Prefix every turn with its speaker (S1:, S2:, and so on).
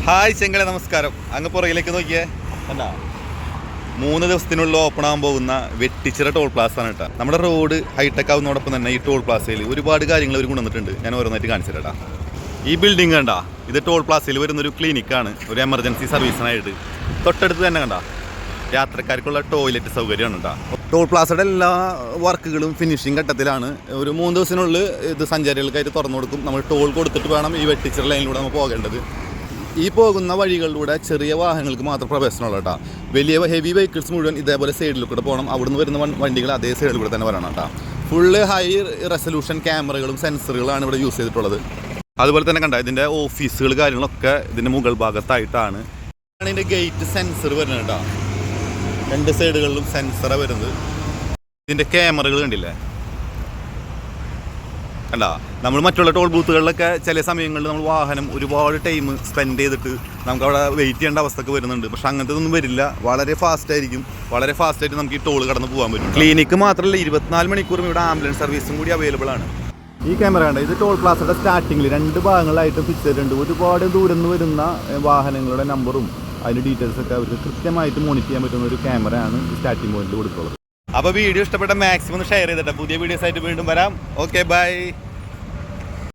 S1: Hi ചെങ്കളെ, നമസ്കാരം. അങ്ങ് പുറകിലേക്ക് നോക്കിയേ, അല്ല 3 ദിവസത്തിനുള്ളിൽ ഓപ്പൺ ആകാൻ പോകുന്ന വെട്ടിച്ചിറ ടോൾ പ്ലാസ ആണ് കേട്ടോ. നമ്മുടെ റോഡ് ഹൈടെക് ആവുന്നതോടൊപ്പം തന്നെ ഈ ടോൾ പ്ലാസയിൽ ഒരുപാട് കാര്യങ്ങൾ അവർ കൊണ്ടുവന്നിട്ടുണ്ട്. ഞാൻ ഓരോന്നായിട്ട് കാണിച്ചു തരാം. ഈ ബിൽഡിംഗ് കണ്ട, ഇത് ടോൾ പ്ലാസയിൽ വരുന്നൊരു ക്ലിനിക്കാണ്, ഒരു എമർജൻസി സർവീസിനായിട്ട്. തൊട്ടടുത്ത് തന്നെ കണ്ട യാത്രക്കാർക്കുള്ള ടോയ്ലറ്റ് സൗകര്യമാണ് കേട്ടോ. ടോൾ പ്ലാസയുടെ എല്ലാ വർക്കുകളും ഫിനിഷിംഗ് ഘട്ടത്തിലാണ്. ഒരു 3 ദിവസത്തിനുള്ളിൽ ഇത് സഞ്ചാരികൾക്കായിട്ട് തുറന്നു കൊടുക്കും. നമ്മൾ ടോൾ കൊടുത്തിട്ട് വേണം ഈ വെട്ടിച്ചിറ ലൈനിലൂടെ നമ്മൾ പോകേണ്ടത്. ഈ പോകുന്ന വഴികളിലൂടെ ചെറിയ വാഹനങ്ങൾക്ക് മാത്രം പ്രവേശനമുള്ള കേട്ടോ. വലിയ ഹെവി വെഹിക്കിൾസ് മുഴുവൻ ഇതേപോലെ സൈഡിൽ കൂടെ പോകണം. അവിടുന്ന് വരുന്ന വണ്ടികൾ അതേ സൈഡിൽ കൂടെ തന്നെ വരണം കേട്ടോ. ഫുള്ള് ഹൈ റെസൊല്യൂഷൻ ക്യാമറകളും സെൻസറുകളാണ് ഇവിടെ യൂസ് ചെയ്തിട്ടുള്ളത്. അതുപോലെ തന്നെ കണ്ട ഇതിൻ്റെ ഓഫീസുകൾ കാര്യങ്ങളൊക്കെ ഇതിൻ്റെ മുകൾ ഭാഗത്തായിട്ടാണ്. ഇതിൻ്റെ ഗേറ്റ് സെൻസർ വരുന്നത് കേട്ടോ. 2 സൈഡുകളിലും സെൻസറാണ് വരുന്നത്. ഇതിൻ്റെ ക്യാമറകൾ കണ്ടില്ലേ കണ്ട. നമ്മൾ മറ്റുള്ള ടോൾ ബൂത്തുകളിലൊക്കെ ചില സമയങ്ങളിൽ നമ്മൾ വാഹനം ഒരുപാട് ടൈം സ്പെൻഡ് ചെയ്തിട്ട് നമുക്ക് അവിടെ വെയിറ്റ് ചെയ്യേണ്ട അവസ്ഥയൊക്കെ വരുന്നുണ്ട്. പക്ഷെ അങ്ങനത്തെ ഒന്നും വരില്ല. വളരെ ഫാസ്റ്റ് ആയിരിക്കും. വളരെ ഫാസ്റ്റായിട്ട് നമുക്ക് ഈ ടോൾ കടന്ന് പോകാൻ പറ്റും. ക്ലിനിക്ക് മാത്രമല്ല, 24 മണിക്കൂറും ഇവിടെ ആംബുലൻസ് സർവീസും കൂടി അവൈലബിൾ ആണ്. ഈ ക്യാമറ കണ്ട, ഇത് ടോൾ പ്ലാസയുടെ സ്റ്റാർട്ടിങ്ങിൽ 2 ഭാഗങ്ങളായിട്ട് ഫിക്സ് ചെയ്തിട്ടുണ്ട്. ഒരുപാട് ദൂരം നിന്ന് വരുന്ന വാഹനങ്ങളുടെ നമ്പറും അതിൻ്റെ ഡീറ്റെയിൽസൊക്കെ അവർക്ക് കൃത്യമായിട്ട് മോണിറ്റർ ചെയ്യാൻ പറ്റുന്ന ഒരു ക്യാമറയാണ് സ്റ്റാർട്ടിംഗ് പോയിന്റിൽ കൊടുത്തുള്ളത്. അപ്പോൾ വീഡിയോ ഇഷ്ടപ്പെട്ട മാക്സിമം ഷെയർ ചെയ്തിട്ട് പുതിയ വീഡിയോസ് ആയിട്ട് വീണ്ടും വരാം. Okay, by.